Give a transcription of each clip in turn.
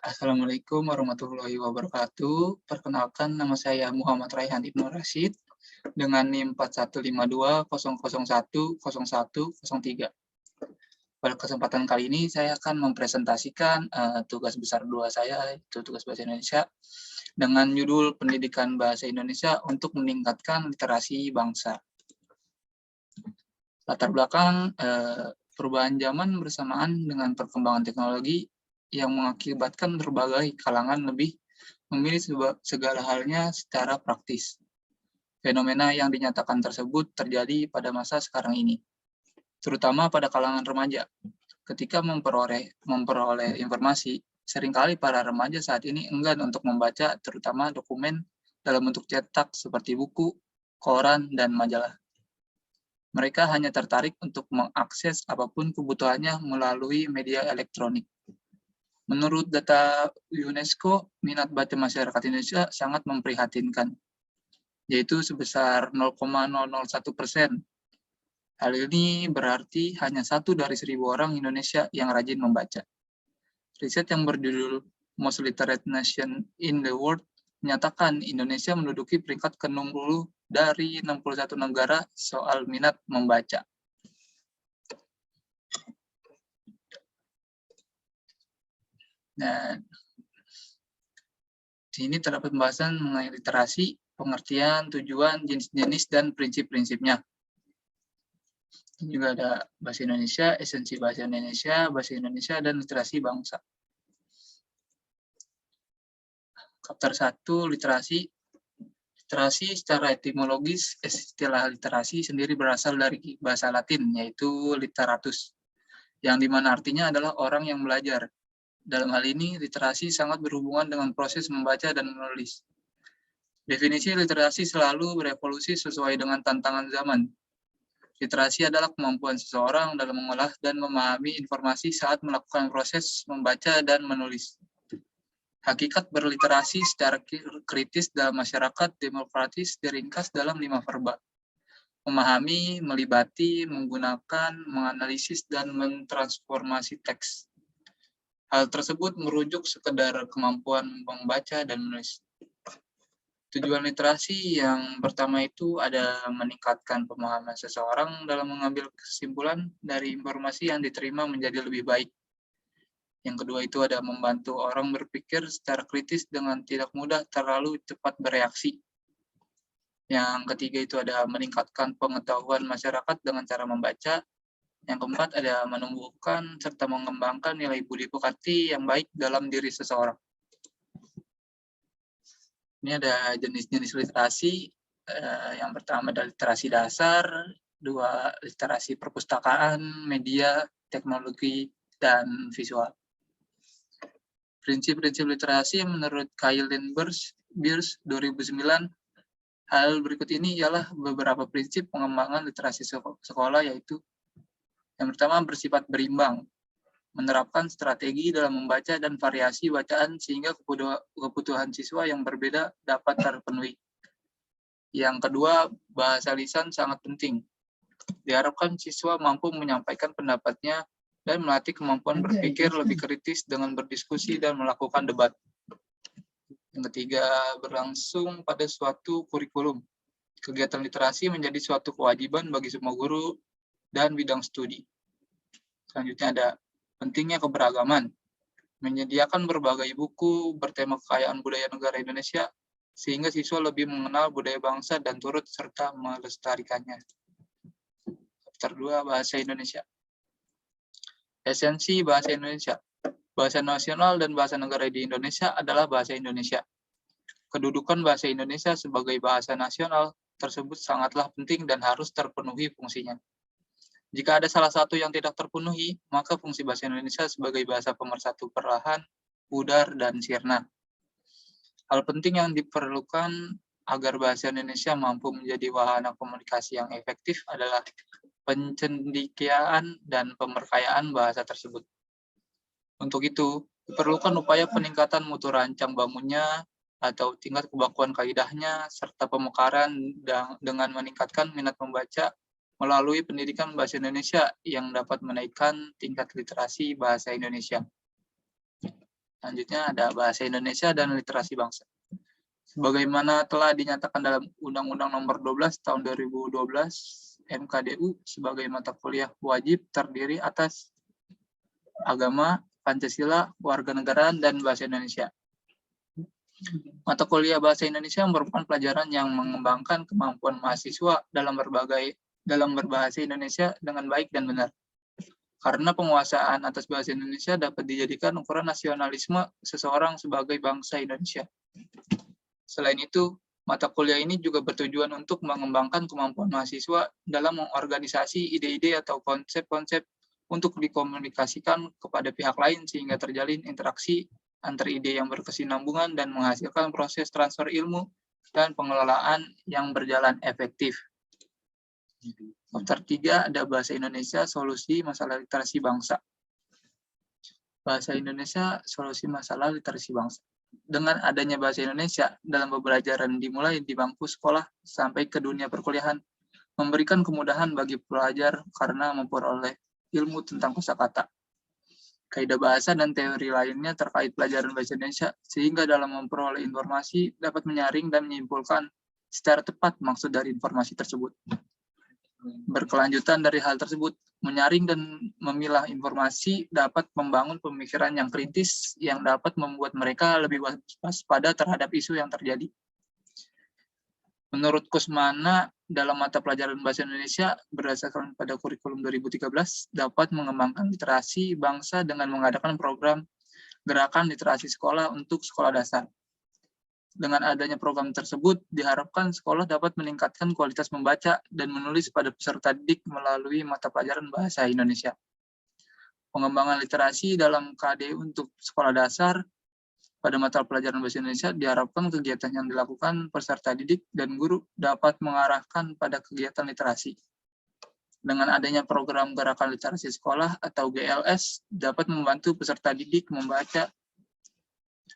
Assalamualaikum warahmatullahi wabarakatuh. Perkenalkan, nama saya Muhammad Raihan Ibnu Rashid dengan NIM 415200101003. Pada kesempatan kali ini saya akan mempresentasikan tugas besar 2 saya, yaitu tugas bahasa Indonesia, dengan judul Pendidikan Bahasa Indonesia untuk Meningkatkan Literasi Bangsa. Latar belakang perubahan zaman bersamaan dengan perkembangan teknologi yang mengakibatkan berbagai kalangan lebih memilih segala halnya secara praktis. Fenomena yang dinyatakan tersebut terjadi pada masa sekarang ini, terutama pada kalangan remaja. Ketika memperoleh informasi, seringkali para remaja saat ini enggan untuk membaca, terutama dokumen dalam bentuk cetak seperti buku, koran, dan majalah. Mereka hanya tertarik untuk mengakses apapun kebutuhannya melalui media elektronik. Menurut data UNESCO, minat baca masyarakat Indonesia sangat memprihatinkan, yaitu sebesar 0,001%. Hal ini berarti hanya 1 dari 1.000 orang Indonesia yang rajin membaca. Riset yang berjudul Most Literate Nation in the World menyatakan Indonesia menduduki peringkat ke-60 dari 61 negara soal minat membaca. Nah, di sini terdapat pembahasan mengenai literasi, pengertian, tujuan, jenis-jenis, dan prinsip-prinsipnya. Ini juga ada bahasa Indonesia, esensi bahasa Indonesia, dan literasi bangsa. Chapter 1, literasi. Literasi secara etimologis, istilah literasi sendiri berasal dari bahasa Latin, yaitu literatus, yang dimana artinya adalah orang yang belajar. Dalam hal ini, literasi sangat berhubungan dengan proses membaca dan menulis. Definisi literasi selalu berevolusi sesuai dengan tantangan zaman. Literasi adalah kemampuan seseorang dalam mengolah dan memahami informasi saat melakukan proses membaca dan menulis. Hakikat berliterasi secara kritis dalam masyarakat demokratis diringkas dalam 5 verba. Memahami, melibati, menggunakan, menganalisis, dan mentransformasi teks. Hal tersebut merujuk sekedar kemampuan membaca dan menulis. Tujuan literasi yang pertama itu ada meningkatkan pemahaman seseorang dalam mengambil kesimpulan dari informasi yang diterima menjadi lebih baik. Yang kedua itu ada membantu orang berpikir secara kritis dengan tidak mudah terlalu cepat bereaksi. Yang ketiga itu ada meningkatkan pengetahuan masyarakat dengan cara membaca. Yang keempat ada menumbuhkan serta mengembangkan nilai budi pekerti yang baik dalam diri seseorang. Ini ada jenis-jenis literasi. Yang pertama ada literasi dasar, 2 literasi perpustakaan, media, teknologi, dan visual. Prinsip-prinsip literasi menurut Kailin Beers 2009, hal berikut ini ialah beberapa prinsip pengembangan literasi sekolah, yaitu yang pertama bersifat berimbang, menerapkan strategi dalam membaca dan variasi bacaan sehingga kebutuhan siswa yang berbeda dapat terpenuhi. Yang kedua, bahasa lisan sangat penting. Diharapkan siswa mampu menyampaikan pendapatnya dan melatih kemampuan berpikir lebih kritis dengan berdiskusi dan melakukan debat. Yang ketiga, berlangsung pada suatu kurikulum. Kegiatan literasi menjadi suatu kewajiban bagi semua guru dan bidang studi. Selanjutnya ada pentingnya keberagaman, menyediakan berbagai buku bertema kekayaan budaya negara Indonesia, sehingga siswa lebih mengenal budaya bangsa dan turut serta melestarikannya. Chapter 2, Bahasa Indonesia. Esensi bahasa Indonesia. Bahasa nasional dan bahasa negara di Indonesia adalah bahasa Indonesia. Kedudukan bahasa Indonesia sebagai bahasa nasional tersebut sangatlah penting dan harus terpenuhi fungsinya. Jika ada salah satu yang tidak terpenuhi, maka fungsi bahasa Indonesia sebagai bahasa pemersatu perlahan, pudar, dan sirna. Hal penting yang diperlukan agar bahasa Indonesia mampu menjadi wahana komunikasi yang efektif adalah pencendekiaan dan pemberkayaan bahasa tersebut. Untuk itu, diperlukan upaya peningkatan mutu rancang bangunnya atau tingkat kebakuan kaidahnya, serta pemekaran dengan meningkatkan minat membaca melalui pendidikan bahasa Indonesia yang dapat menaikkan tingkat literasi bahasa Indonesia. Selanjutnya ada bahasa Indonesia dan literasi bangsa. Sebagaimana telah dinyatakan dalam Undang-Undang Nomor 12 Tahun 2012 MKDU sebagai mata kuliah wajib terdiri atas agama, Pancasila, kewarganegaraan, dan bahasa Indonesia. Mata kuliah bahasa Indonesia merupakan pelajaran yang mengembangkan kemampuan mahasiswa dalam berbahasa Indonesia dengan baik dan benar. Karena penguasaan atas bahasa Indonesia dapat dijadikan ukuran nasionalisme seseorang sebagai bangsa Indonesia. Selain itu, mata kuliah ini juga bertujuan untuk mengembangkan kemampuan mahasiswa dalam mengorganisasi ide-ide atau konsep-konsep untuk dikomunikasikan kepada pihak lain sehingga terjalin interaksi antar ide yang berkesinambungan dan menghasilkan proses transfer ilmu dan pengelolaan yang berjalan efektif. Chapter 3 ada bahasa Indonesia, solusi masalah literasi bangsa. Bahasa Indonesia, solusi masalah literasi bangsa. Dengan adanya bahasa Indonesia dalam pembelajaran dimulai di bangku sekolah sampai ke dunia perkuliahan, memberikan kemudahan bagi pelajar karena memperoleh ilmu tentang kosakata, kaidah bahasa, dan teori lainnya terkait pelajaran bahasa Indonesia, sehingga dalam memperoleh informasi dapat menyaring dan menyimpulkan secara tepat maksud dari informasi tersebut. Berkelanjutan dari hal tersebut, menyaring dan memilah informasi dapat membangun pemikiran yang kritis yang dapat membuat mereka lebih waspada terhadap isu yang terjadi. Menurut Kusmana, dalam mata pelajaran bahasa Indonesia berdasarkan pada kurikulum 2013 dapat mengembangkan literasi bangsa dengan mengadakan program gerakan literasi sekolah untuk sekolah dasar. Dengan adanya program tersebut, diharapkan sekolah dapat meningkatkan kualitas membaca dan menulis pada peserta didik melalui mata pelajaran bahasa Indonesia. Pengembangan literasi dalam KD untuk sekolah dasar pada mata pelajaran bahasa Indonesia diharapkan kegiatan yang dilakukan peserta didik dan guru dapat mengarahkan pada kegiatan literasi. Dengan adanya program gerakan literasi sekolah atau GLS dapat membantu peserta didik membaca.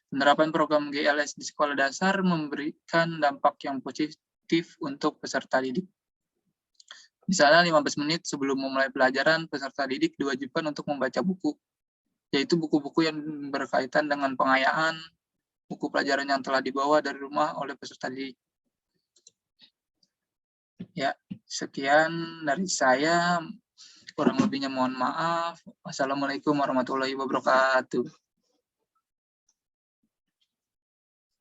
Penerapan program GLS di sekolah dasar memberikan dampak yang positif untuk peserta didik. Misalnya 15 menit sebelum memulai pelajaran, peserta didik diwajibkan untuk membaca buku, yaitu buku-buku yang berkaitan dengan pengayaan, buku pelajaran yang telah dibawa dari rumah oleh peserta didik. Ya, sekian dari saya. Kurang lebihnya mohon maaf. Wassalamualaikum warahmatullahi wabarakatuh.